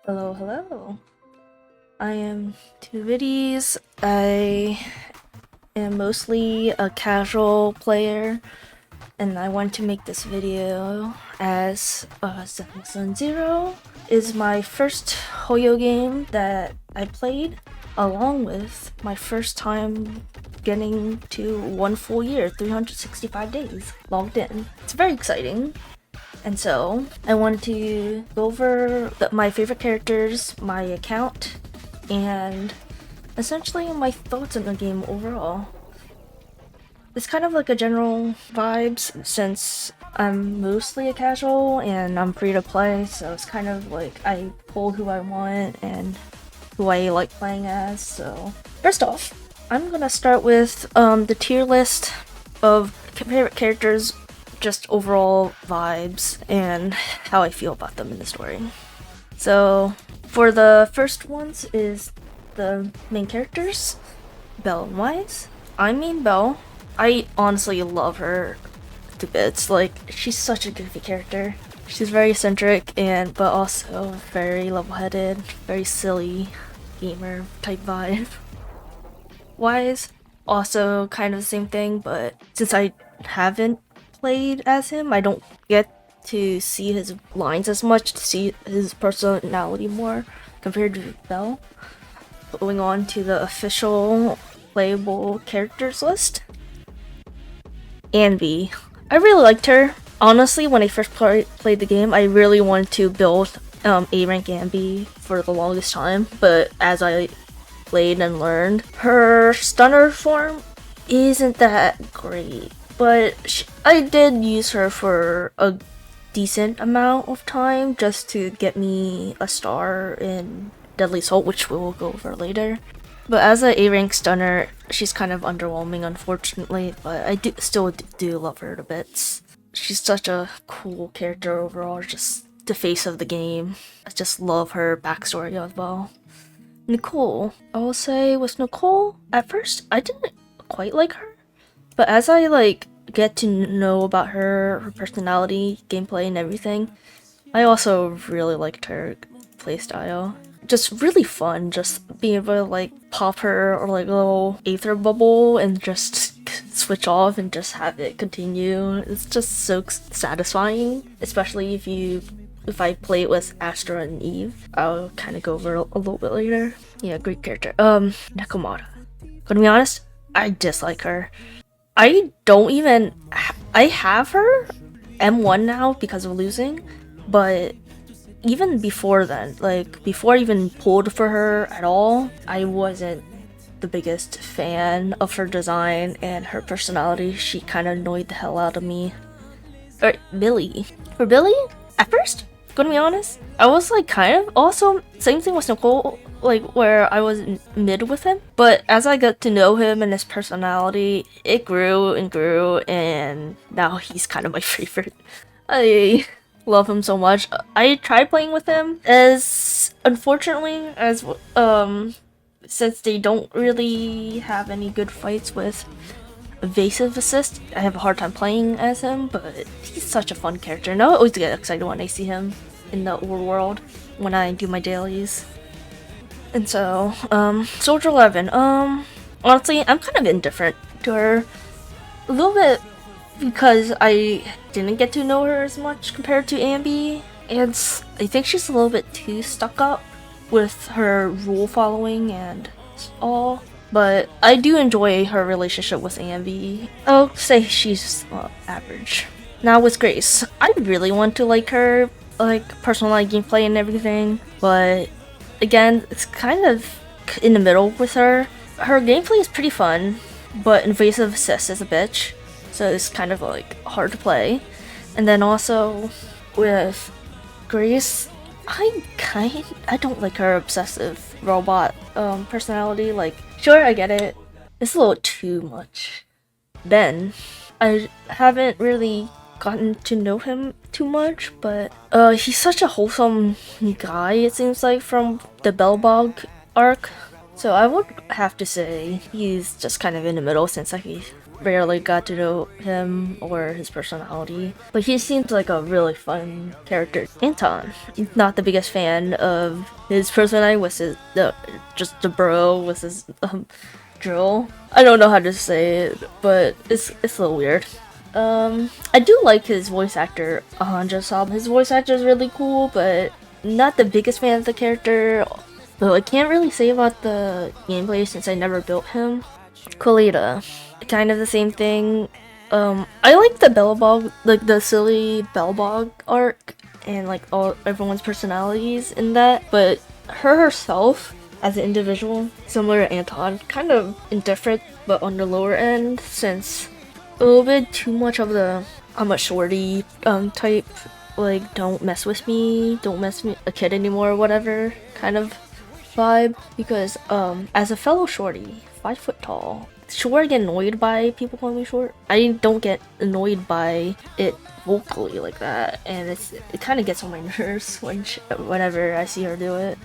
Hello, hello. I am 2viddies. I am mostly a casual player, and I want to make this video as ZZZ is my first Hoyo game that I played, along with my first time getting to 1 full year, 365 days logged in. It's very exciting. And so I wanted to go over my favorite characters, my account, and essentially my thoughts on the game overall. It's kind of like a general vibes since I'm mostly a casual and I'm free to play, so it's kind of like I pull who I want and who I like playing as. So first off, I'm gonna start with the tier list of favorite characters, just overall vibes and how I feel about them in the story. So for the first ones is the main characters, Belle and Wise. I mean Belle. I honestly love her to bits. Like, she's such a goofy character. She's very eccentric but also very level-headed, very silly gamer type vibe. Wise, also kind of the same thing, but since I haven't played as him, I don't get to see his lines as much, to see his personality more compared to Belle. Going on to the official playable characters list. Anby. I really liked her. Honestly, when I first played the game, I really wanted to build A rank Anby for the longest time, but as I played and learned, her stunner form isn't that great. But I did use her for a decent amount of time just to get me a star in Deadly Assault, which we will go over later. But as a A-rank stunner, she's kind of underwhelming, unfortunately, but I still do love her to bits. She's such a cool character overall, just the face of the game. I just love her backstory as well. Nicole. I will say with Nicole, at first, I didn't quite like her. But as I get to know about her personality, gameplay, and everything, I also really liked her playstyle. Just really fun, just being able to pop her or a little aether bubble and just switch off and just have it continue. It's just so satisfying, especially if I play it with Astra and Eve. I'll kind of go over a little bit later. Yeah, great character. Nakamata. Gonna be honest, I dislike her. I don't even. I have her M1 now because of losing, but even before then, before I even pulled for her at all, I wasn't the biggest fan of her design and her personality. She kind of annoyed the hell out of me. Or Billy. For Billy, at first, gonna be honest, I was kind of also same thing with Nicole, where I was mid with him. But as I got to know him and his personality, it grew and grew, and now he's kind of my favorite. I love him so much. I tried playing with him, as unfortunately as since they don't really have any good fights with evasive assist, I have a hard time playing as him, but he's such a fun character, and I always get excited when I see him in the overworld when I do my dailies. And so, Soldier 11, honestly, I'm kind of indifferent to her. A little bit because I didn't get to know her as much compared to Anby, and I think she's a little bit too stuck up with her rule following and all. But I do enjoy her relationship with Anby. I'll say she's average. Now with Grace, I really want to like her, personalized gameplay and everything, but again, it's kind of in the middle with her. Her gameplay is pretty fun, but invasive assist is a bitch, so it's kind of hard to play. And then also with Grace, I don't like her obsessive robot personality. Sure, I get it. It's a little too much. Ben, I haven't really gotten to know him too much, but he's such a wholesome guy, it seems like, from the Bellbog arc. So I would have to say he's just kind of in the middle, since I rarely got to know him or his personality, but he seems like a really fun character. Anton, not the biggest fan of his personality with his just the bro with his drill. I don't know how to say it, but it's a little weird. I do like his voice actor, Hanjo. His voice actor is really cool, but not the biggest fan of the character. Though I can't really say about the gameplay since I never built him. Colita, kind of the same thing. I like the Bellabog, like the silly Bellabog arc, and like everyone's personalities in that. But her herself, as an individual, similar to Anton, kind of indifferent, but on the lower end, since a little bit too much of the I'm a shorty type, like don't mess with me, don't mess me a kid anymore, or whatever kind of vibe. Because as a fellow shorty, 5 foot tall, sure I get annoyed by people calling me short. I don't get annoyed by it vocally like that, and it kind of gets on my nerves whenever I see her do it.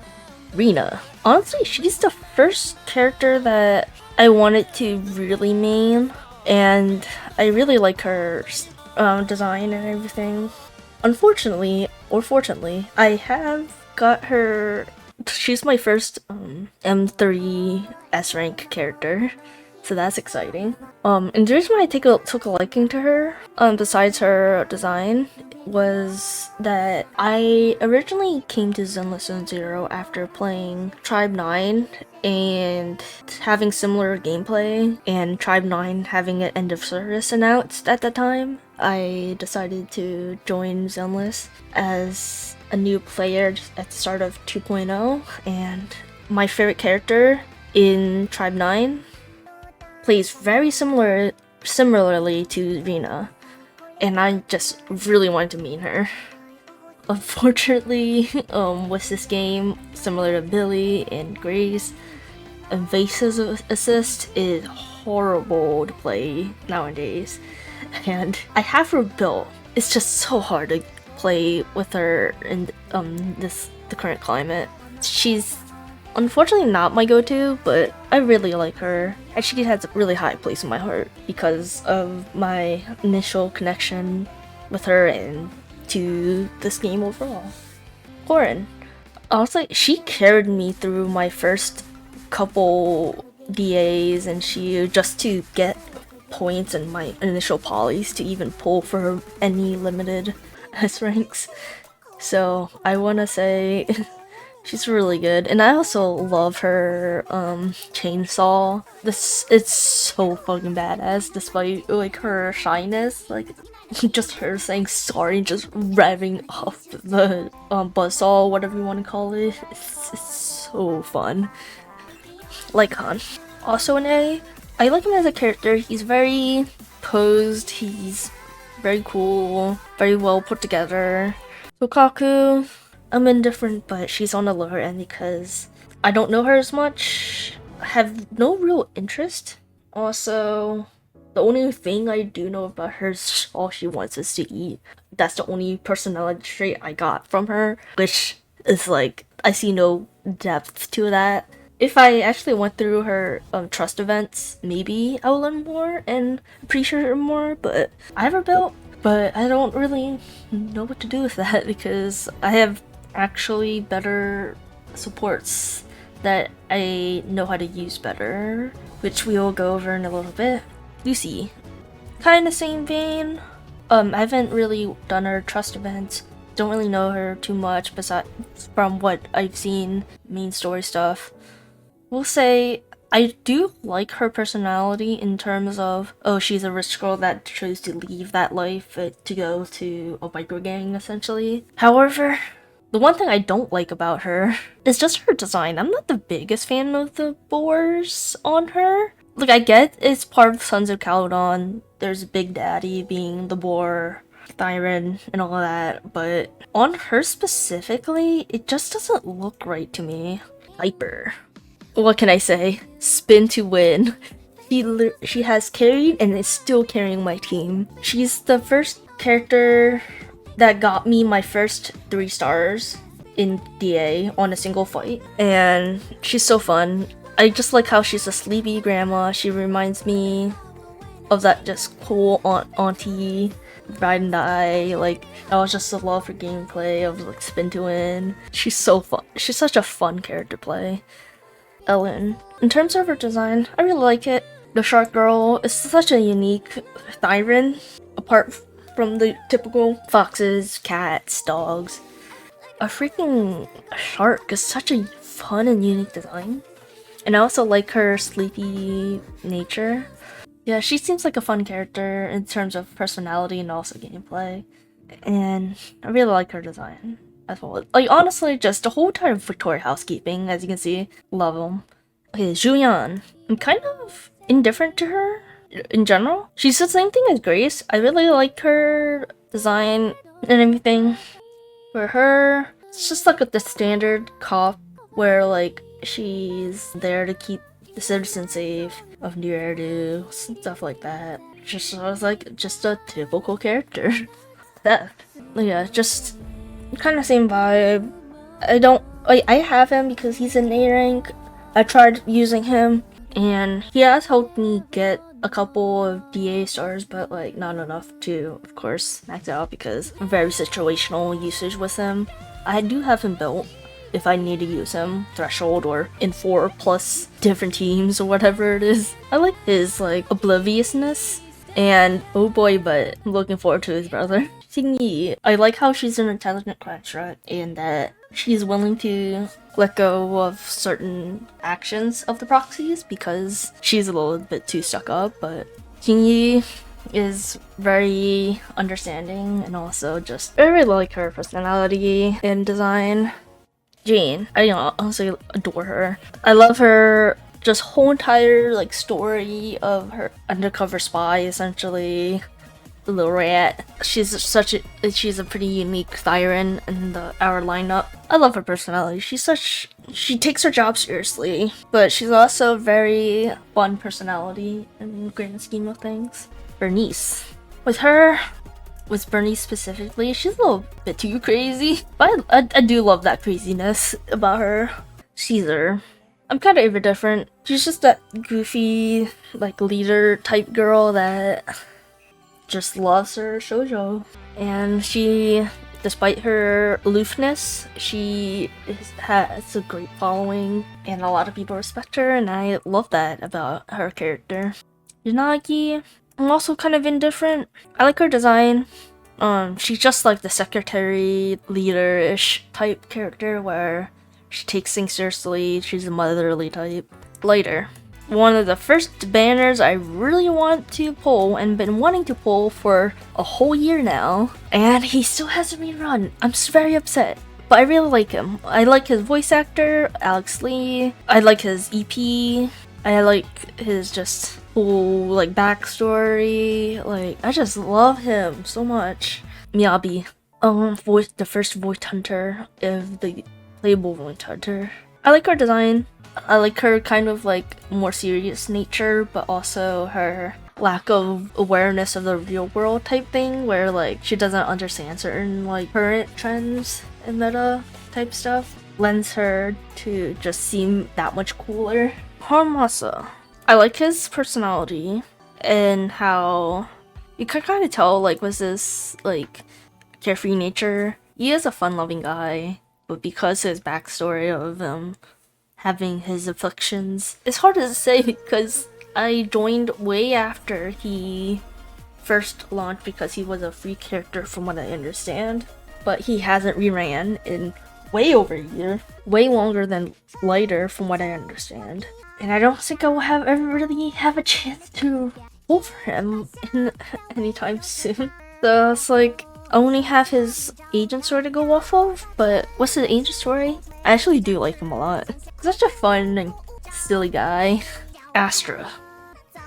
Rena, honestly, she's the first character that I wanted to really main, and I really like her design and everything. Unfortunately, or fortunately, I have got her. She's my first M30 S rank character, so that's exciting. And the reason why I took a liking to her, besides her design, was that I originally came to Zenless Zone Zero after playing Tribe 9 and having similar gameplay, and Tribe 9 having an end of service announced at the time. I decided to join Zenless as a new player at the start of 2.0, and my favorite character in Tribe 9 plays very similarly to Rena, and I just really wanted to meet her. Unfortunately, with this game, similar to Billy and Grace, Invasive Assist is horrible to play nowadays, and I have her built. It's just so hard to play with her in the current climate. She's unfortunately not my go-to, but I really like her, and she has a really high place in my heart because of my initial connection with her and to this game overall. Corin, honestly, she carried me through my first couple DAs, and she just to get points in my initial polys to even pull for any limited S ranks. So I wanna say she's really good, and I also love her chainsaw. It's so fucking badass, despite like her shyness. Like just her saying sorry, just revving off the buzzsaw, whatever you want to call it. It's so fun. Like Han. Also an A. I like him as a character. He's very posed. He's very cool. Very well put together. Lukaku, I'm indifferent, but she's on the lower end because I don't know her as much. I have no real interest. Also, the only thing I do know about her is all she wants is to eat. That's the only personality trait I got from her, which is like, I see no depth to that. If I actually went through her trust events, maybe I will learn more and appreciate her more, but I have her built, but I don't really know what to do with that because I have actually better supports that I know how to use better, which we will go over in a little bit. Lucy, kind of same vein. I haven't really done her trust events, don't really know her too much besides from what I've seen main story stuff. We'll say I do like her personality in terms of, oh, she's a rich girl that chose to leave that life to go to a biker gang, essentially. However, the one thing I don't like about her is just her design. I'm not the biggest fan of the boars on her. Like, I get it's part of Sons of Caledon. There's Big Daddy being the boar, Thyron, and all that, but on her specifically, it just doesn't look right to me. Hyper. What can I say? Spin to win. She has carried and is still carrying my team. She's the first character that got me my first 3 stars in DA on a single fight, and she's so fun. I just like how she's a sleepy grandma. She reminds me of that just cool auntie ride and die. Like, I was just in love her gameplay of like spin to win. She's so fun. She's such a fun character to play. Ellen. In terms of her design, I really like it. The shark girl is such a unique siren, apart from the typical foxes, cats, dogs. A freaking shark is such a fun and unique design. And I also like her sleepy nature. Yeah, she seems like a fun character in terms of personality and also gameplay. And I really like her design as well. Like, honestly, just the whole entire Victoria housekeeping, as you can see, love them. Okay, Julian. I'm kind of indifferent to her in general. She's the same thing as Grace. I really like her design and everything. For her, it's just like the standard cop where like she's there to keep the citizens safe of New Erdu, stuff like that. Just was like just a typical character. That, yeah, just kind of same vibe. I have him because he's an A rank. I tried using him, and he has helped me get a couple of DA stars, but like not enough to, of course, max it out because very situational usage with him. I do have him built if I need to use him, threshold or in 4+ different teams or whatever it is. I like his like obliviousness, and oh boy, but I'm looking forward to his brother. Xingyi, I like how she's an intelligent construct and that she's willing to let go of certain actions of the proxies because she's a little bit too stuck up, but Xingyi is very understanding and also just I really like her personality and design. Jane, I honestly adore her. I love her just whole entire like story of her undercover spy essentially. The little rat. She's a pretty unique siren in our lineup. I love her personality. She takes her job seriously, but she's also very fun personality in the grand scheme of things. Bernice. With Bernice specifically, she's a little bit too crazy, but I do love that craziness about her. Caesar. I'm kind of indifferent. She's just that goofy, like, leader type girl that just loves her shoujo. And she, despite her aloofness, she has a great following, and a lot of people respect her, and I love that about her character. Yanagi, I'm also kind of indifferent. I like her design. She's just like the secretary, leader-ish type character where she takes things seriously, she's a motherly type. Later. One of the first banners I really want to pull and been wanting to pull for a whole year now, and he still hasn't been run. I'm very upset, but I really like him. I like his voice actor, Alex Lee. I like his EP. I like his just whole like backstory. Like, I just love him so much. Miyabi, the first voice hunter of the playable voice hunter. I like her design. I like her kind of like more serious nature, but also her lack of awareness of the real world type thing where like she doesn't understand certain like current trends and meta type stuff lends her to just seem that much cooler. Harmasa. I like his personality and how you can kind of tell like was this like carefree nature. He is a fun-loving guy, but because his backstory of having his afflictions. It's hard to say because I joined way after he first launched because he was a free character from what I understand. But he hasn't reran in way over a year. Way longer than Lighter from what I understand. And I don't think I will ever really have a chance to pull for him anytime soon. So it's like, I only have his agent story to go off of, but what's his agent story? I actually do like him a lot. Such a fun and silly guy. Astra.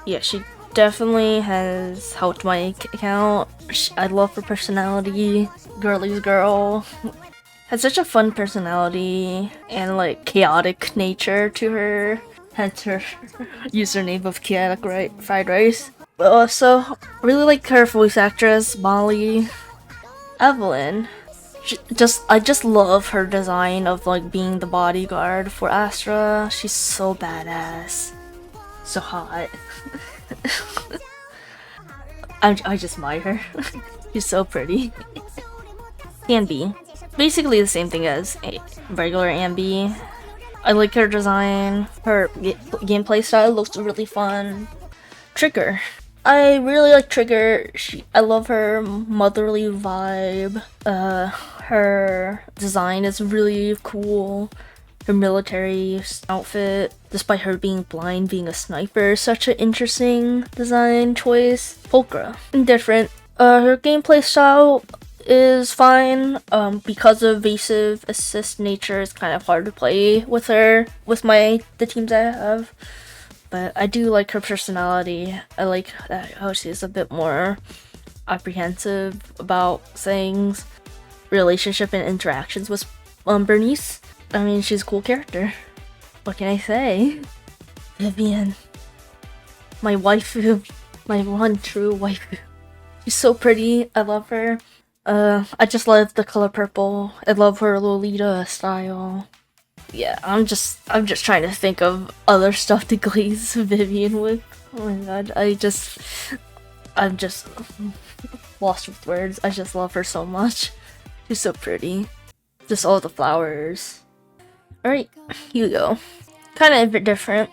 Yeah, she definitely has helped my account. I love her personality. Girly's girl. Has such a fun personality and like chaotic nature to her. Hence her username of chaotic fried rice. But also, really like her voice actress, Molly. Evelyn. I just love her design of like being the bodyguard for Astra. She's so badass. So hot. I just admire her. She's so pretty. Ambi. Basically the same thing as a regular Ambi. I like her design. Her gameplay style looks really fun. Trigger. I really like Trigger. I love her motherly vibe. Her design is really cool. Her military outfit, despite her being blind, being a sniper, is such an interesting design choice. Pulchra. Indifferent. Her gameplay style is fine. Because of evasive assist nature, it's kind of hard to play with her with the teams I have. But I do like her personality. I like how she's a bit more apprehensive about things, relationship and interactions with Bernice. I mean, she's a cool character. What can I say? Vivian. My waifu. My one true waifu. She's so pretty. I love her. I just love the color purple. I love her Lolita style. Yeah, I'm just trying to think of other stuff to glaze Vivian with. Oh my god, I'm just lost with words. I just love her so much. She's so pretty. Just all the flowers. Alright, Hugo. Kind of a bit different.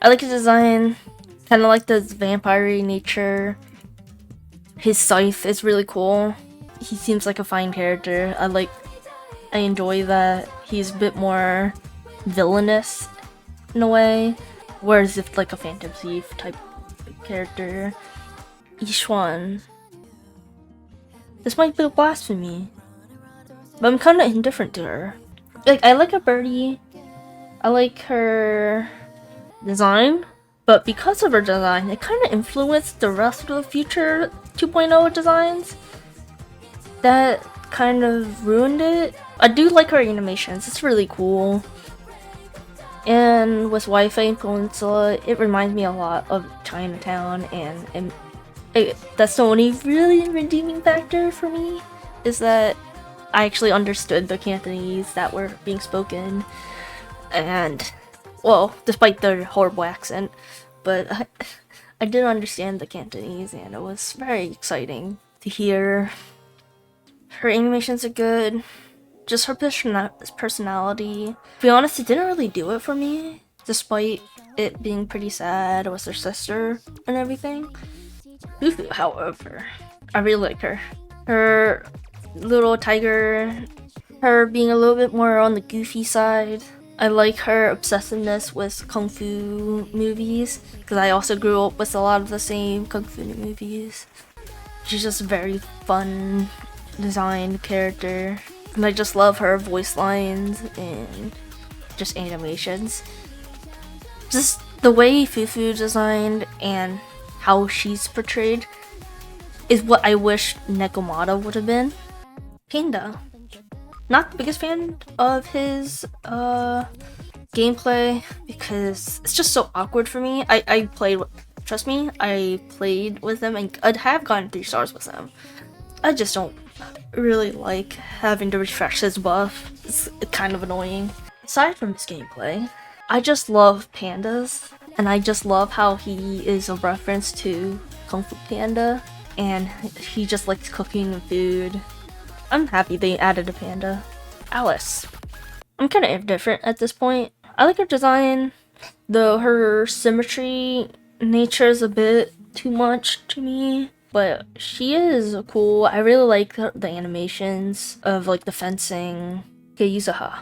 I like his design. Kind of like the vampire nature. His scythe is really cool. He seems like a fine character. I enjoy that he's a bit more villainous in a way, whereas if like a Phantom Thief type character. Yishuan. This might be a blasphemy, but I'm kind of indifferent to her. Like, I like a birdie. I like her design, but because of her design, it kind of influenced the rest of the future 2.0 designs. That kind of ruined it. I do like her animations, it's really cool. And with Wi-Fi and Peninsula, it reminds me a lot of Chinatown, and that's the only really redeeming factor for me, is that I actually understood the Cantonese that were being spoken. And, well, despite the horrible accent, but I did understand the Cantonese, and it was very exciting to hear. Her animations are good. Just her personality. To be honest, it didn't really do it for me, despite it being pretty sad with her sister and everything. Fufu, however, I really like her. Her little tiger, her being a little bit more on the goofy side. I like her obsessiveness with kung fu movies, because I also grew up with a lot of the same kung fu movies. She's just a very fun designed character, and I just love her voice lines and just animations. Just the way Fufu designed and how she's portrayed is what I wish Nekomata would have been. Panda. Not the biggest fan of his gameplay, because it's just so awkward for me. I played with them and I have gotten 3 stars with them. I just don't really like having to refresh his buff. It's kind of annoying. Aside from his gameplay, I just love pandas, and I just love how he is a reference to Kung Fu Panda, and he just likes cooking and food. I'm happy they added a panda. Alice. I'm kind of indifferent at this point. I like her design, though her symmetry nature is a bit too much to me. But she is cool. I really like the animations of like the fencing. Keizuha.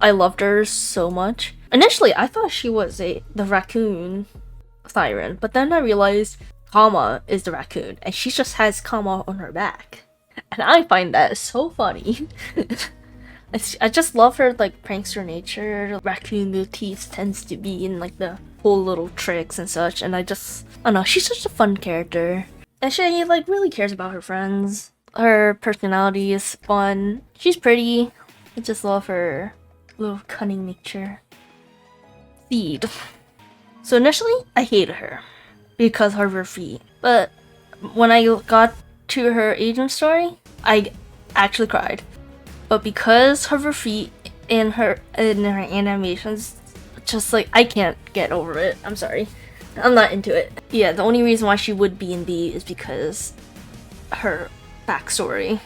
I loved her so much. Initially, I thought she was the raccoon siren, but then I realized Kama is the raccoon, and she just has Kama on her back. And I find that so funny. I just love her like prankster nature. Raccoon motifs tends to be in like the whole little tricks and such, and I don't know, she's such a fun character. And she like really cares about her friends. Her personality is fun. She's pretty. I just love her little cunning nature. Feed. So initially, I hated her because of her feet. But when I got to her agent story, I actually cried. But because of her feet and her animations, just like, I can't get over it. I'm sorry. I'm not into it. Yeah, the only reason why she would be in B is because her backstory.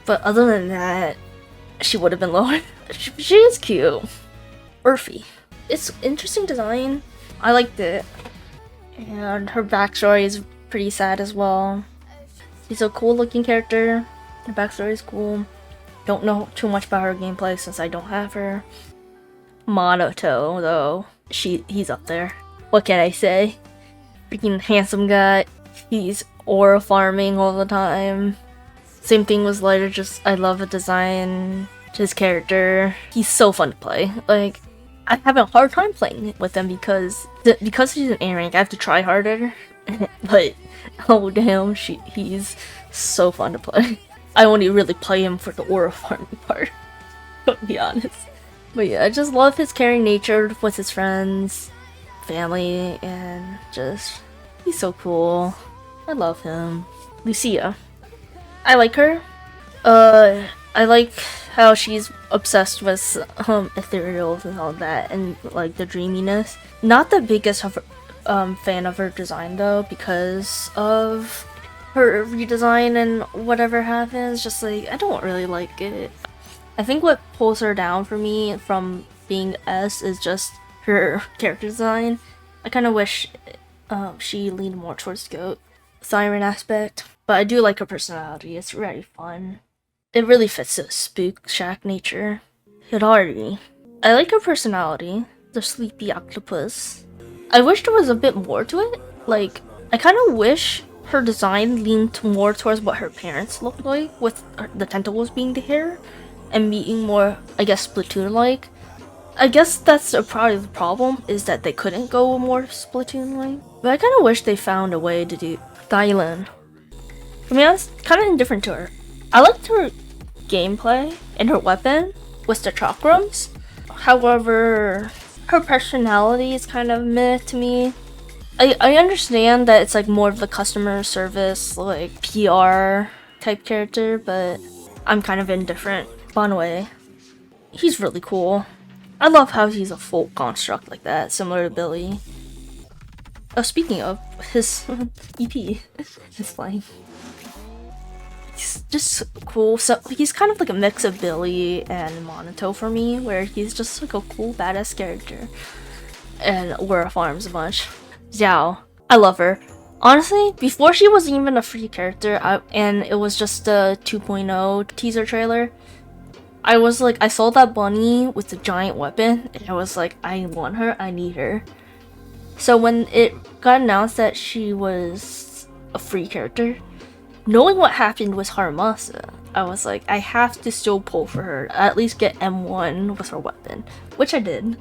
But other than that, she would have been lower. She is cute. Earthy. It's interesting design. I liked it. And her backstory is pretty sad as well. She's a cool looking character. Her backstory is cool. Don't know too much about her gameplay since I don't have her. Monoto though, he's up there. What can I say? Freaking handsome guy. He's aura farming all the time. Same thing with Lighter, just I love the design, his character. He's so fun to play. Like, I have a hard time playing with him because he's an A rank, I have to try harder. But oh damn, he's so fun to play. I only really play him for the aura farming part, to be honest. But yeah, I just love his caring nature with his friends, family, and just he's so cool. I love him. Lucia. I like her. I like how she's obsessed with ethereals and all that, and like the dreaminess. Not the biggest fan of her design though, because of her redesign and whatever happens. Just like I don't really like it. I think what pulls her down for me from being S is just her character design. I kind of wish she leaned more towards the goat siren aspect, but I do like her personality. It's very fun. It really fits the spook shack nature. Hidari. I like her personality. The sleepy octopus. I wish there was a bit more to it. Like, I kind of wish her design leaned more towards what her parents looked like, with the tentacles being the hair, and being more, I guess, Splatoon-like. I guess that's probably the problem, is that they couldn't go more Splatoon-like. But I kind of wish they found a way to do Dylan. I mean, I was kind of indifferent to her. I liked her gameplay and her weapon with the chakrams. However, her personality is kind of meh to me. I understand that it's like more of the customer service, like PR type character, but I'm kind of indifferent. Bonway. He's really cool. I love how he's a full construct like that, similar to Billy. Oh, speaking of, his EP is flying. He's just cool. So he's kind of like a mix of Billy and Monato for me, where he's just like a cool badass character. And Aura farms a bunch. Xiao. I love her. Honestly, before she was even a free character, and it was just a 2.0 teaser trailer, I was like, I saw that bunny with the giant weapon, and I was like, I want her, I need her. So when it got announced that she was a free character, knowing what happened with Haramasa, I was like, I have to still pull for her, at least get M1 with her weapon, which I did.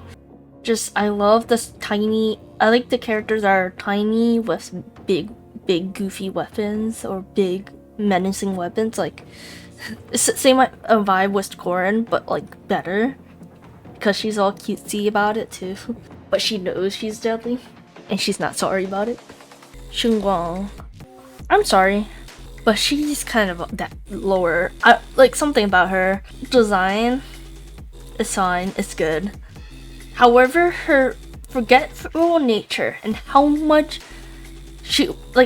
Just, I love this tiny, I like the characters that are tiny with big goofy weapons, or big menacing weapons, like, same vibe with Corin, but like better, because she's all cutesy about it too. But she knows she's deadly, and she's not sorry about it. Xingguang. I'm sorry, but she's kind of that lower. Like something about her design is fine, it's good. However, her forgetful nature and how much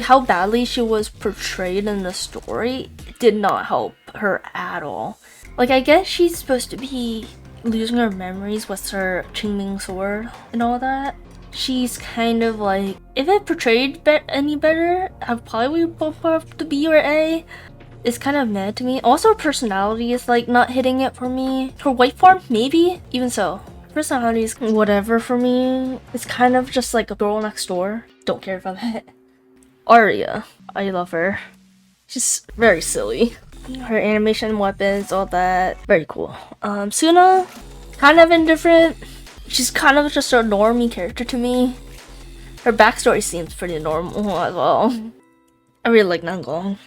how badly she was portrayed in the story did not help her at all. Like, I guess she's supposed to be losing her memories with her Qingming sword and all that. She's kind of like, if it portrayed any better, I'd probably bump up to B or A. It's kind of mad to me. Also, her personality is like not hitting it for me. Her white form, maybe? Even so, personality is whatever for me. It's kind of just like a girl next door. Don't care about that. Arya. I love her. She's very silly. Her animation, weapons, all that. Very cool. Suna, kind of indifferent. She's kind of just a normie character to me. Her backstory seems pretty normal as well. I really like Nangong.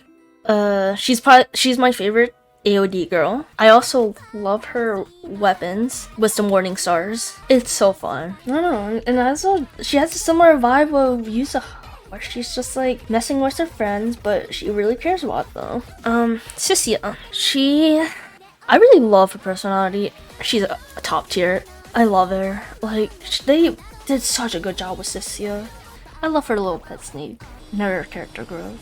She's my favorite AOD girl. I also love her weapons with the morning stars. It's so fun. I don't know, and also she has a similar vibe of Yusa, where she's just like messing with her friends, but she really cares about them. Sisia. I really love her personality. She's a top tier. I love her. Like, they did such a good job with Sisia. I love her little pet snake and her character growth.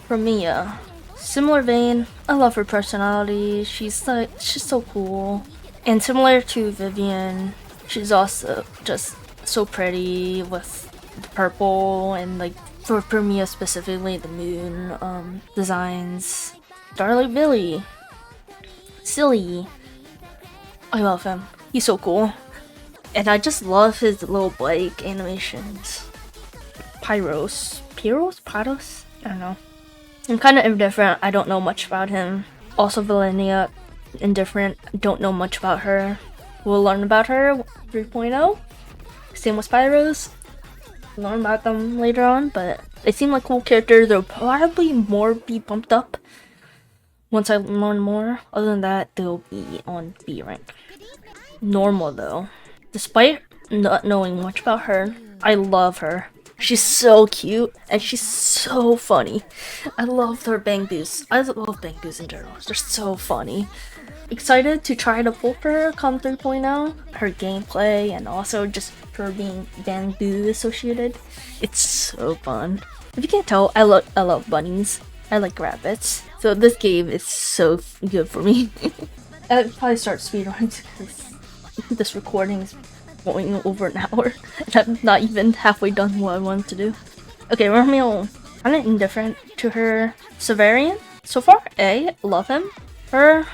For Mia, similar vein, I love her personality. She's so cool. And similar to Vivian, she's also just so pretty with the purple and like for Mia specifically the moon designs. Starlight Billy, silly. I love him. He's so cool. And I just love his little bike animations. Pyros? I don't know. I'm kind of indifferent. I don't know much about him. Also, Valenia, indifferent. Don't know much about her. We'll learn about her 3.0. Same with Pyros. Learn about them later on, but they seem like cool characters. They'll probably more be bumped up once I learn more. Other than that, they'll be on B rank. Normal though. Despite not knowing much about her, I love her. She's so cute and she's so funny. I love her bangboos. I love bangboos in general. They're so funny. Excited to try to pull her come 3.0. Her gameplay and also just her being bangboo associated. It's so fun. If you can't tell, I love bunnies. I like rabbits. So this game is so good for me. I'd probably start speedruns because this recording is going over an hour and I'm not even halfway done what I wanted to do. Okay, Romeo, kinda indifferent to her. Severian, so far A, love him. Her,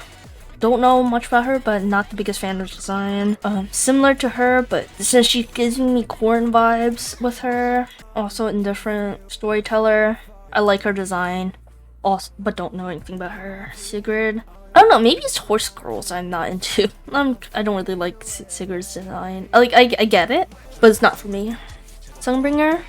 don't know much about her, but not the biggest fan of her design. Similar to her, but since she gives me corn vibes with her. Also indifferent. Storyteller, I like her design, also, but don't know anything about her. Sigrid, I don't know, maybe it's horse girls I'm not into. I don't really like Sigurd's design. I get it, but it's not for me. Sunbringer,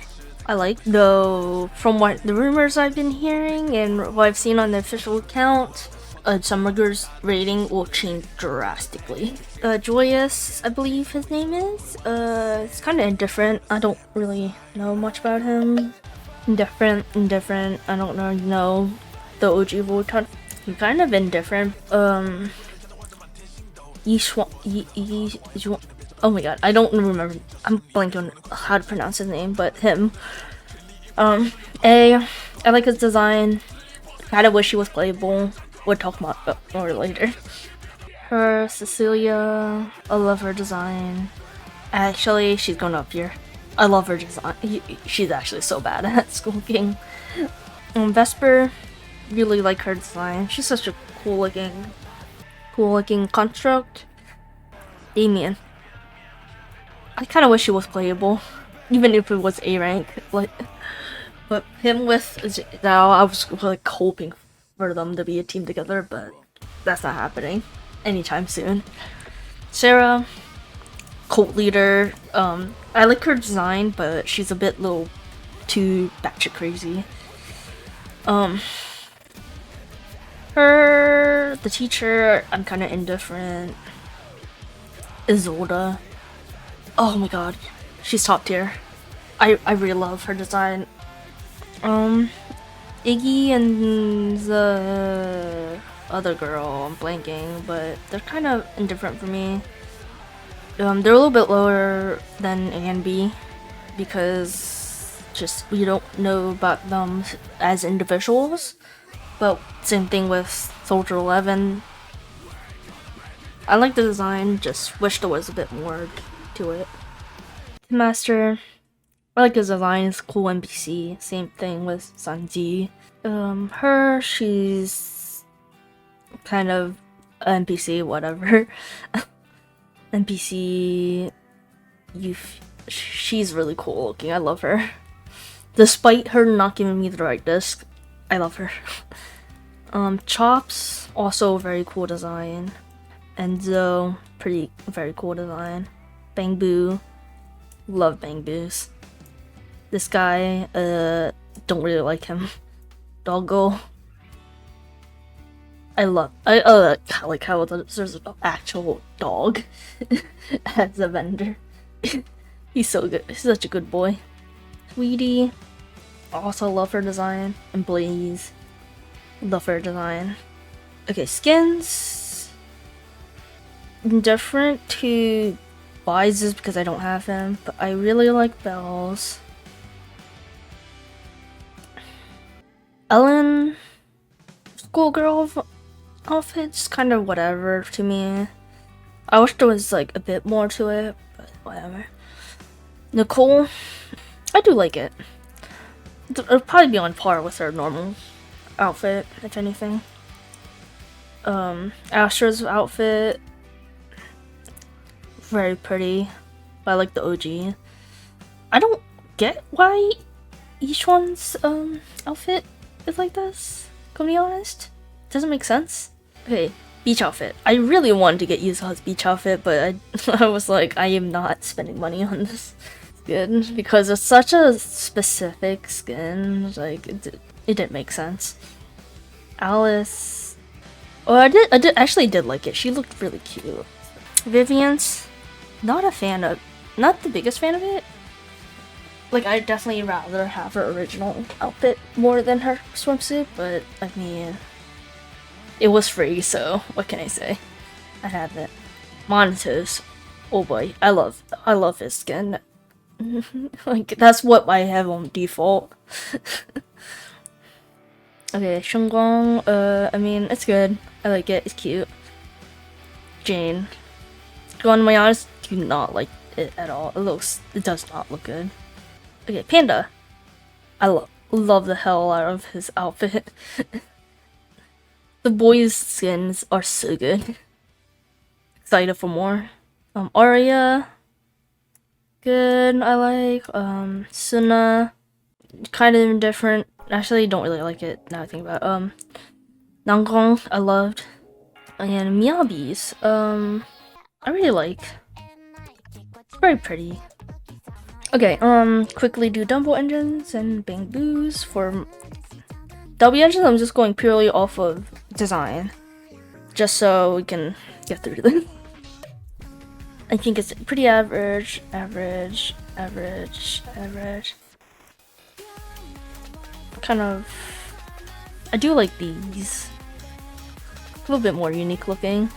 I like, though from what the rumors I've been hearing and what I've seen on the official account, Sunbringer's rating will change drastically. Joyous, I believe his name is. It's kind of indifferent. I don't really know much about him. Indifferent. I don't really know the OG Voltan. I'm kind of indifferent. Oh my god, I don't remember. I'm blanking on how to pronounce his name, but him. I like his design. Kinda wish he was playable. We'll talk about more later. Her, Cecilia, I love her design. Actually, she's going up here. I love her design. She's actually so bad at skulking. Vesper, really like her design. She's such a cool looking construct. Damien, I kind of wish he was playable, even if it was A rank. But him with Zhao, I was like hoping for them to be a team together, but that's not happening anytime soon. Sarah, cult leader. I like her design, but she's a bit little too batshit crazy. Her, the teacher, I'm kind of indifferent. Isolda, oh my god, she's top tier. I really love her design. Iggy and the other girl, I'm blanking, but they're kind of indifferent for me. They're a little bit lower than A and B because just we don't know about them as individuals. But same thing with Soldier 11. I like the design, just wish there was a bit more to it. Master, I like his design, it's cool NPC. Same thing with Sanji. Her, she's kind of NPC, whatever. NPC, she's really cool looking. I love her. Despite her not giving me the right disc, I love her. Chops, also very cool design. Enzo, very cool design. Bangboo, love Bangboos. This guy, don't really like him. Doggo, I like how there's an actual dog as a vendor. He's so good. He's such a good boy. Sweetie, also love her design. And Blaze, love her design. Okay, skins. Indifferent to Wise because I don't have him, but I really like Bells. Ellen schoolgirl outfit's kind of whatever to me. I wish there was like a bit more to it, but whatever. Nicole, I do like it. It'll probably be on par with her normal outfit, if anything. Astra's outfit, very pretty. I like the OG. I don't get why each one's outfit is like this. To be honest, doesn't make sense. Okay, beach outfit. I really wanted to get Yuza's beach outfit, but I was like, I am not spending money on this skin because it's such a specific skin. Like it didn't make sense. Alice. Oh, I actually did like it. She looked really cute. Vivian's not a fan of, not the biggest fan of it. Like, I'd definitely rather have her original outfit more than her swimsuit, but I mean, it was free, so what can I say? I have it. Monitors. Oh boy, I love his skin. Like, that's what I have on default. Okay, Shunggong, I mean, it's good. I like it, it's cute. Jane. To be honest, do not like it at all. It does not look good. Okay, Panda. I love the hell out of his outfit. The boys' skins are so good. Excited for more. Arya. Good, I like. Suna. Kind of indifferent. Actually, don't really like it now I think about it. Nanggong, I loved. And Miyabi's, I really like. It's very pretty. Okay, quickly do Dumbo engines and bangboos. For W engines, I'm just going purely off of design, just so we can get through this. I think it's pretty average. Kind of, I do like these. A little bit more unique looking.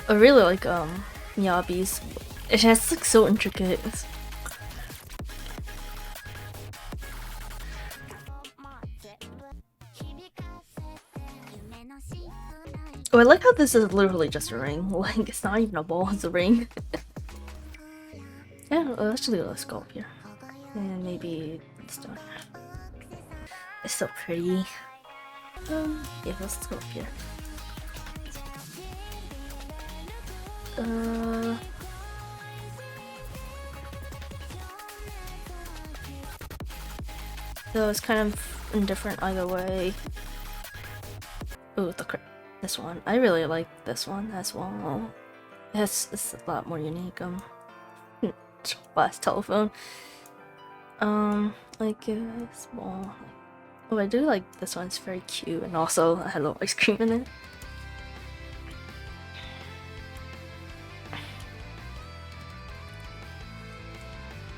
I really like Miyabi's. It has like so intricate. Oh, I like how this is literally just a ring. Like, it's not even a ball, it's a ring. Yeah, actually, let's go up here. And maybe it's down here. It's so pretty. Yeah, let's go up here. So it's kind of indifferent either way. Ooh, this one. I really like this one as well. It's a lot more unique. Glass telephone. Like small. Oh, I do like this one. It's very cute, and also I had a little ice cream in it.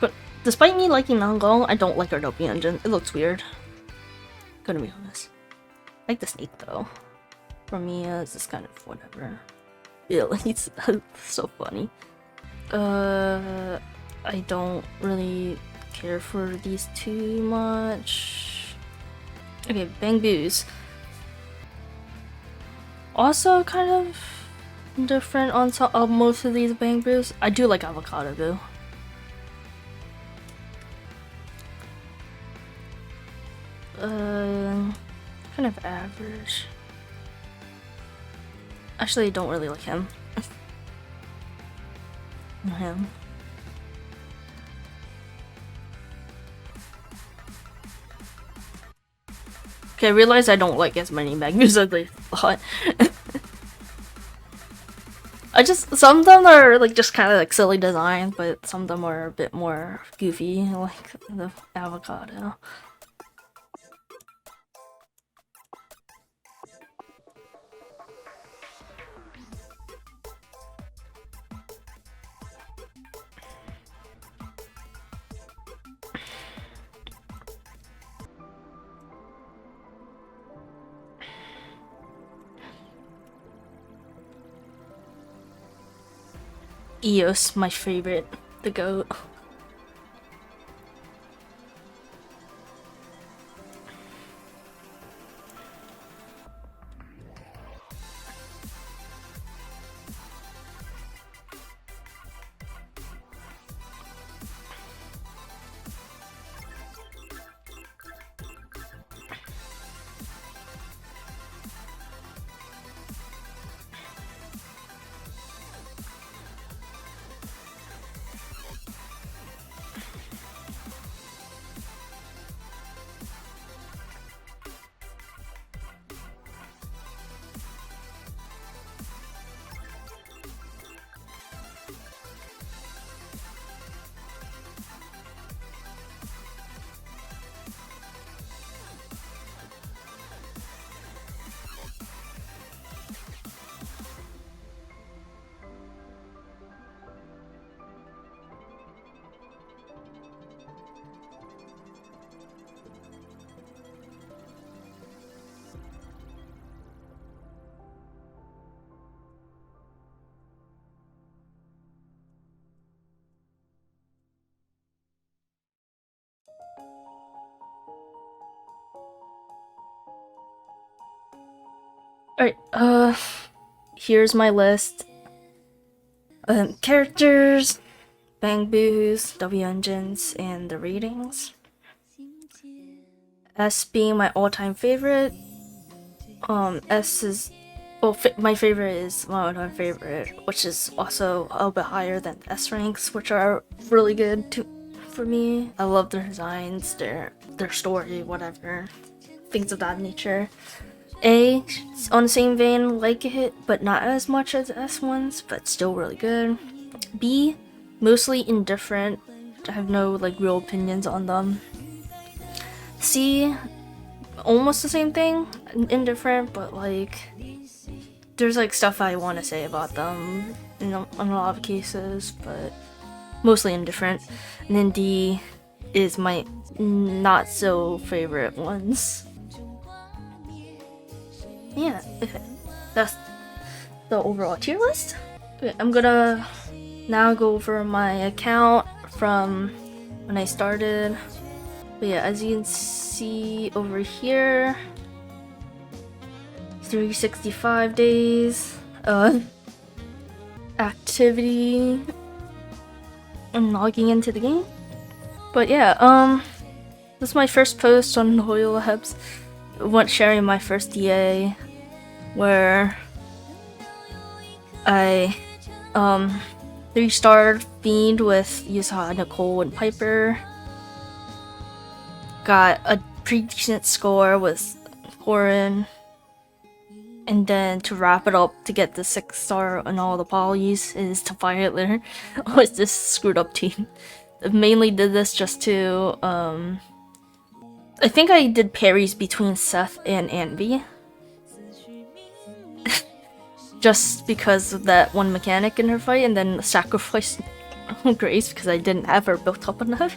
But despite me liking Nanggong, I don't like her Dopey engine. It looks weird. Gonna be honest. I like the snake though. For me, it's just kind of whatever. Yeah, like it's so funny. I don't really care for these too much. Okay, bangboos. Also kind of different on most of these bangboos. I do like avocado though. Kind of average. Actually, I don't really like him. Him. Okay, I realize I don't like as many bangboos as I thought. Some of them are like just kind of like silly design, but some of them are a bit more goofy, like the avocado. Eos, my favorite, the goat. Alright, here's my list. Characters, bangboos, W engines, and the ratings. S being my all-time favorite. S is, well, my favorite is my all-time favorite, which is also a little bit higher than S ranks, which are really good for me. I love their designs, their story, whatever, things of that nature. A, on the same vein, like it, but not as much as S ones, but still really good. B, mostly indifferent. I have no like real opinions on them. C, almost the same thing, indifferent, but like there's like stuff I want to say about them in a lot of cases, but mostly indifferent. And then D is my not so favorite ones. Yeah, okay. That's the overall tier list. Okay, I'm gonna now go over my account from when I started. But yeah, as you can see over here, 365 days, activity, and logging into the game. But yeah, this is my first post on Loyal Labs. Sharing my first DA, where I 3-star Fiend with Yusa, Nicole, and Piper. Got a pretty decent score with Corin. And then to wrap it up, to get the 6-star on all the polys, is to Violet with this screwed up team. I mainly did this just to, I think I did parries between Seth and Anvi. Just because of that one mechanic in her fight, and then sacrifice Grace because I didn't have her built up enough.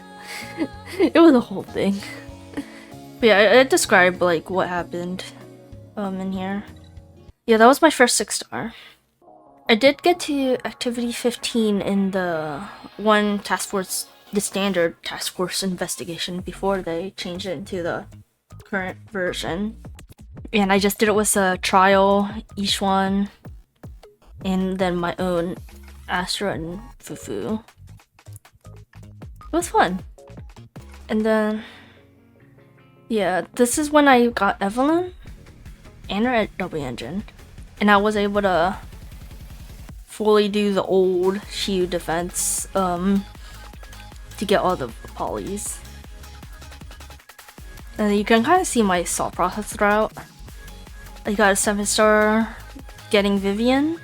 It was a whole thing. But yeah, I described like what happened in here. Yeah, that was my first 6-star. I did get to activity 15 in the one task force, the standard task force investigation, before they changed it into the current version. And I just did it with a trial, each one, and then my own Astra and Fufu. It was fun. And then, yeah, this is when I got Evelyn and her W engine, and I was able to fully do the old shield defense to get all the polys. And you can kind of see my thought process throughout. I got a 7-star getting Vivian.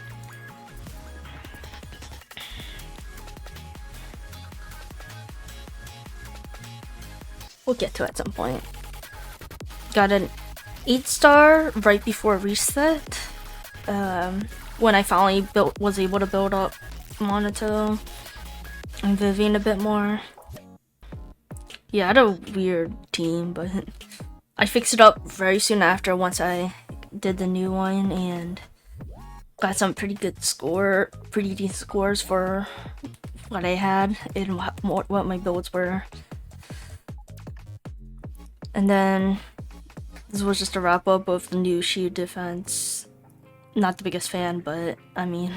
We'll get to it at some point. Got an 8-star right before reset. When I finally was able to build up Monato and Vivian a bit more. Yeah, I had a weird team, but I fixed it up very soon after once I did the new one, and got some pretty decent scores for what I had and what my builds were. And then this was just a wrap up of the new shield defense. Not the biggest fan, but I mean,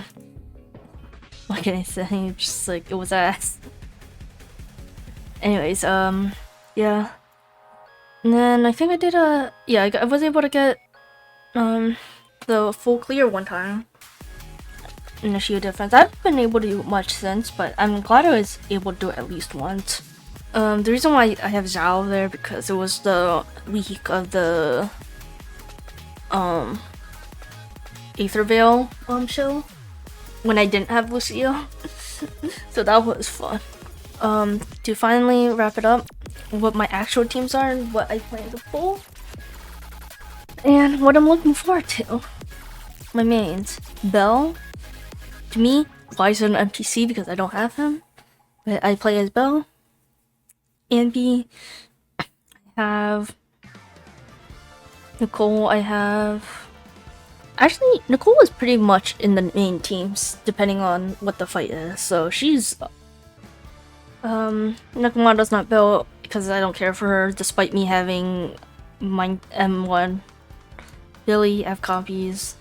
what can I say? Just like, it was ass. Anyways, yeah. And then I think I did I was able to get the full clear one time in the shield defense. I haven't been able to do much since, but I'm glad I was able to do it at least once. The reason why I have Zhao there because it was the week of the Aether Veil show when I didn't have Lucio. So that was fun. To finally wrap it up, what my actual teams are and what I plan to pull and what I'm looking forward to. My mains. Bell, to me, why is it an NPC because I don't have him, but I play as Bell. Anby, I have Nicole, actually, Nicole is pretty much in the main teams, depending on what the fight is, so she's, Nakamada's not built, because I don't care for her, despite me having my M1. Billy, I have copies.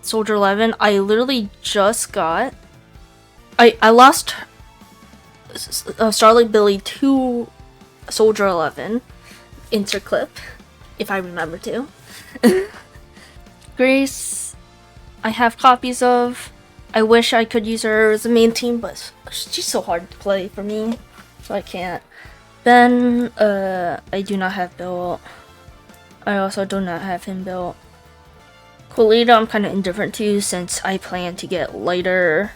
Soldier 11, I literally just got, I lost Starlight Billy to Soldier 11 interclip, if I remember to. Grace, I have copies of. I wish I could use her as a main team, but she's so hard to play for me, so I can't. Ben, I do not have built. I also do not have him built. Colita, I'm kind of indifferent to since I plan to get lighter.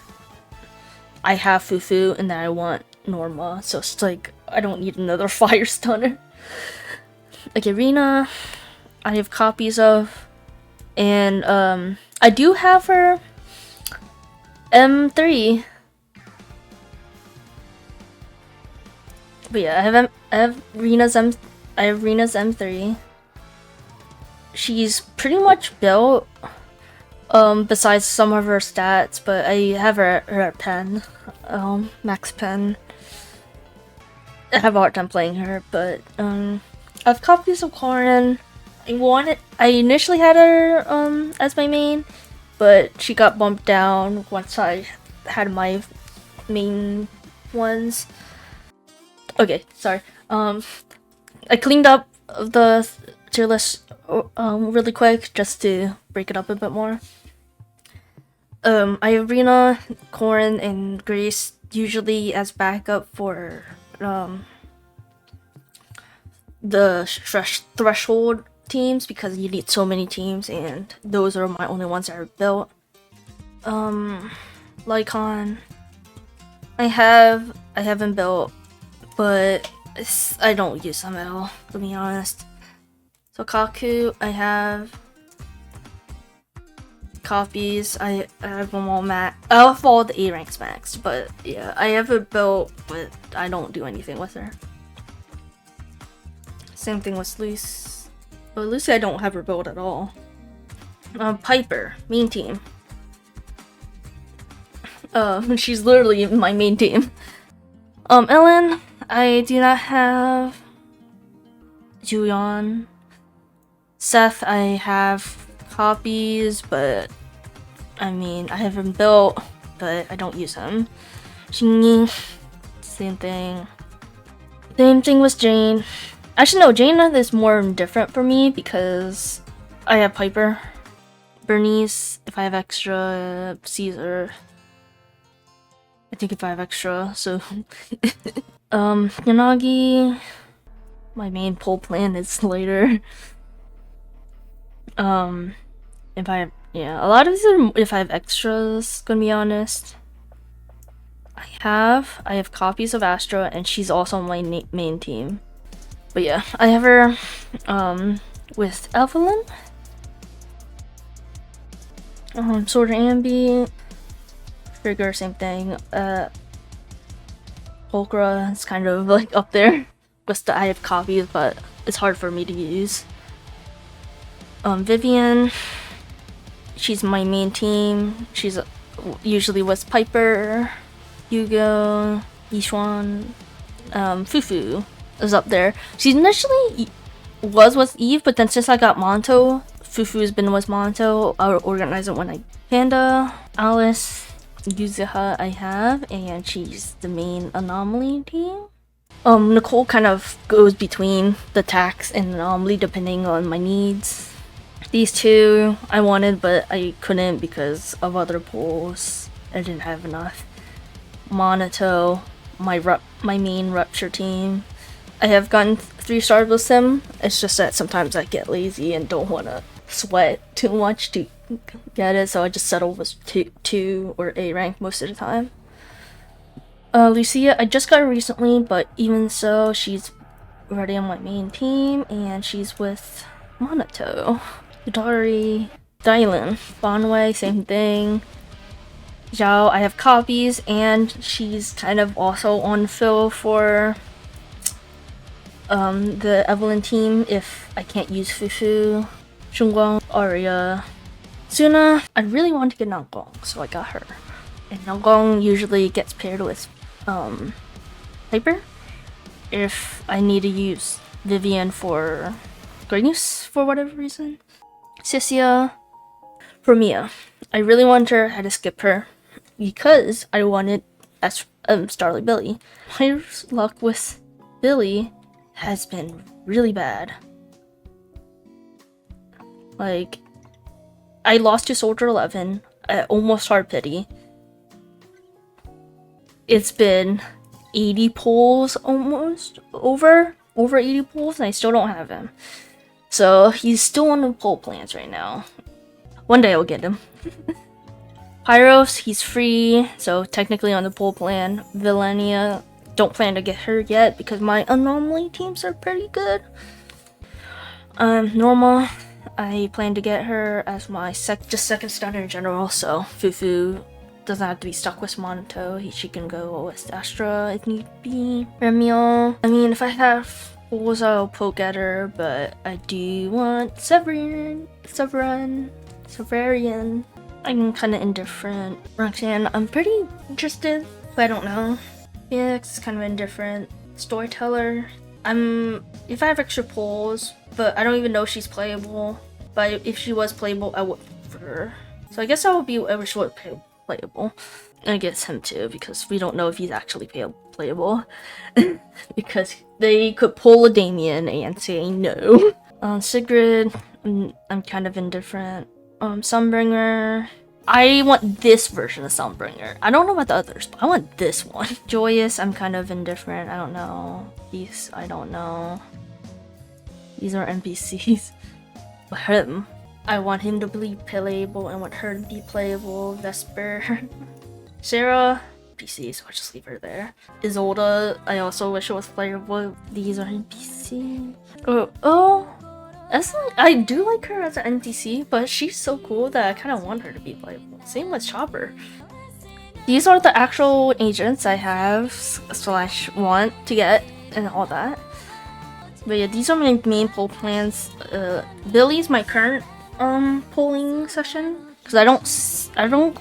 I have Fufu and then I want Norma, so it's like I don't need another fire stunner. Like Irina, I have copies of, and I do have her M3. But yeah, I have Rena's M3. She's pretty much built, besides some of her stats, but I have her pen, max pen. I have a hard time playing her, but I have copies of Corin. I initially had her as my main, but she got bumped down once I had my main ones. Okay, sorry. I cleaned up the tier list really quick just to break it up a bit more. I have Rena, Corin, and Grace usually as backup for the threshold teams because you need so many teams, and those are my only ones that are built. Lycon, I haven't built, but I don't use them at all, to be honest. So Kaku, I have copies. I have them all I have all the A ranks maxed, but yeah, I have a built, but I don't do anything with her. Same thing with Luce. But Lucy, I don't have her built at all. Piper, main team. She's literally my main team. Ellen, I do not have. Julian. Seth, I have copies, but I mean, I have him built, but I don't use him. Shingy, same thing. Same thing with Jane. Actually, no, Jane is more different for me because I have Piper. Bernice, if I have extra. Caesar, I think if I have extra, so. Yanagi, my main pull plan is later. If I have, yeah, a lot of these are if I have extras, gonna be honest. I have copies of Astra, and she's also on my main team. But yeah, I have her, with Evelyn. Sword Ambi. Trigger, same thing. Pulchra is kind of like up there. Just I have copies, but it's hard for me to use. Vivian, she's my main team. She's usually with Piper, Hugo, Yishuan, Fufu is up there. She initially was with Eve, but then since I got Monto, Fufu's been with Monto. I'll organize it when I Panda, Alice, Yuzuha I have, and she's the main anomaly team. Nicole kind of goes between the tax and anomaly depending on my needs. These two I wanted, but I couldn't because of other pools. I didn't have enough. Monito, my main rupture team. I have gotten 3 stars with him. It's just that sometimes I get lazy and don't want to sweat too much to get it, so I just settle with 2 or A rank most of the time. Lucia, I just got her recently, but even so, she's already on my main team, and she's with Monito. Dari, Dylan, Bonway, same thing. Zhao, I have copies, and she's kind of also on fill for the Evelyn team if I can't use Fufu. Shunguang, Arya, Suna. I really want to get Nanggong, so I got her. And Nanggong usually gets paired with Piper if I need to use Vivian for Greatness for whatever reason. Sisia, for Mia. I really wanted her, I had to skip her because I wanted Starlight Billy. My luck with Billy has been really bad. Like, I lost to Soldier 11 at almost Hard Pity. It's been 80 pulls almost, over 80 pulls, and I still don't have him. So he's still on the pull plans right now. One day I'll get him. Pyros, he's free, so technically on the pull plan. Villania, don't plan to get her yet because my anomaly teams are pretty good. Norma, I plan to get her as my second stunner in general, so Fufu doesn't have to be stuck with Monto. She can go with Astra if need be. Remio, I mean, if I have pulls, I'll poke at her, but I do want Severian. I'm kind of indifferent. Roxanne, I'm pretty interested, but I don't know. Phoenix is kind of indifferent. Storyteller, if I have extra pulls, but I don't even know if she's playable. But if she was playable, I would for her. So I guess I would be whoever she would playable. And I guess him too, because we don't know if he's actually playable. Because they could pull a Damien and say no. Sigrid, I'm kind of indifferent. Sunbringer, I want this version of Sunbringer. I don't know about the others, but I want this one. Joyous, I'm kind of indifferent. I don't know. These, I don't know. These are NPCs. But him, I want him to be playable. I want her to be playable. Vesper. Sarah, NPC, so I'll just leave her there. Isolda, I also wish it was playable. These are NPC. I do like her as an NPC, but she's so cool that I kind of want her to be playable. Same with Chopper. These are the actual agents I have / want to get and all that. But yeah, these are my main pull plans. Billy's my current polling session because I don't.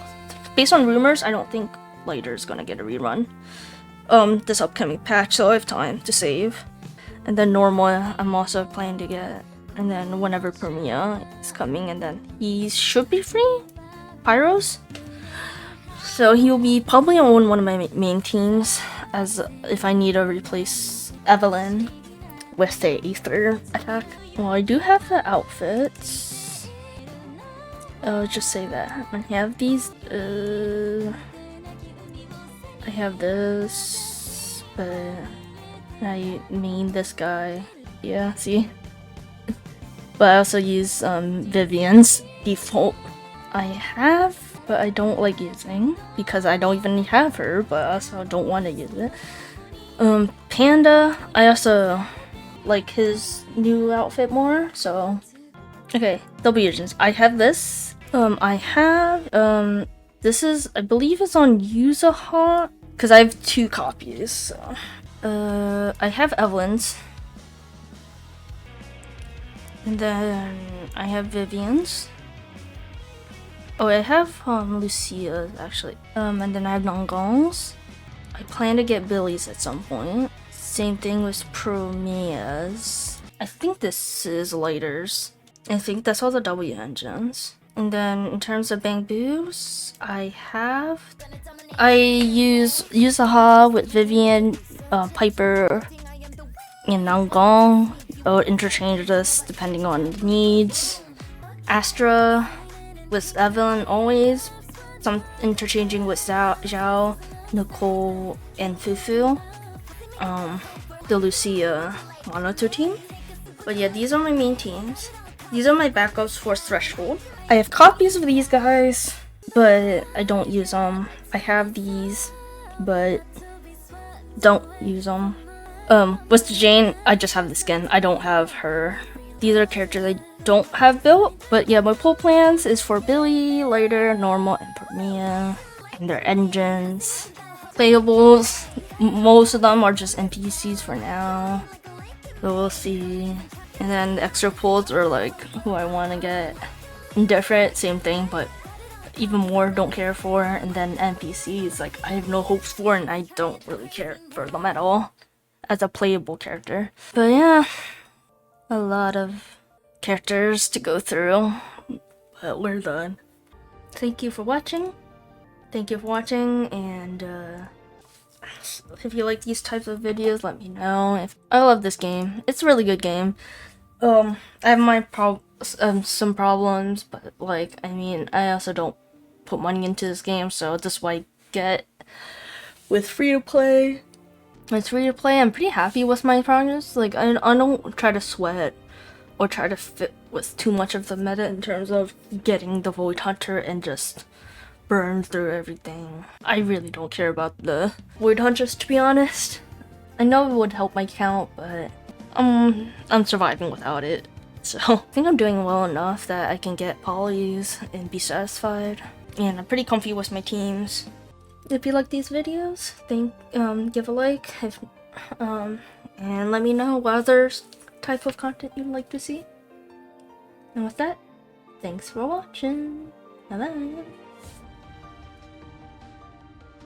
Based on rumors, I don't think Lighter's gonna get a rerun. This upcoming patch, so I have time to save. And then Norma, I'm also planning to get. And then whenever Premia is coming, and then he should be free. Pyros. So he'll be probably on one of my main teams, as if I need to replace Evelyn with the Aether attack. Well, I do have the outfits. I'll just say that. I have these. I have this, but I mean this guy. Yeah, see? But I also use Vivian's default. I have, but I don't like using because I don't even have her, but I also don't want to use it. Panda, I also like his new outfit more, so okay, there'll be agents. I have this. I have this is, I believe it's on Yuzuha because I have 2 copies. So I have Evelyn's. And then I have Vivian's. Oh, I have Lucia's actually. And then I have Nongongs. I plan to get Billy's at some point. Same thing with Promeas. I think this is lighters. I think that's all the W engines. And then in terms of bangboos, I use Yusaha with Vivian, Piper, and Nangong. I would interchange this depending on needs. Astra with Evelyn always. Some interchanging with Zhao, Nicole, and Fufu. The Lucia Monoto team. But yeah, these are my main teams. These are my backups for Threshold. I have copies of these guys, but I don't use them. I have these, but don't use them. With Jane, I just have the skin. I don't have her. These are characters I don't have built. But yeah, my pull plans is for Billy, Lighter, Normal, and Premia. And their engines. Playables, most of them are just NPCs for now. So we'll see. And then the extra pulls are like who I want to get. Indifferent, same thing, but even more don't care for. And then NPCs, like I have no hopes for, and I don't really care for them at all as a playable character. But yeah, a lot of characters to go through, but we're done. Thank you for watching. And if you like these types of videos, let me know. I love this game. It's a really good game. I have my some problems, but like, I mean, I also don't put money into this game, so this is what I get with free-to-play. With free-to-play, I'm pretty happy with my progress. Like, I don't try to sweat or try to fit with too much of the meta in terms of getting the Void Hunter and just burn through everything. I really don't care about the Void Hunters, to be honest. I know it would help my count, but I'm surviving without it. So I think I'm doing well enough that I can get polys and be satisfied. And I'm pretty comfy with my teams. If you like these videos, give a like. And let me know what other type of content you'd like to see. And with that, thanks for watching. Bye bye.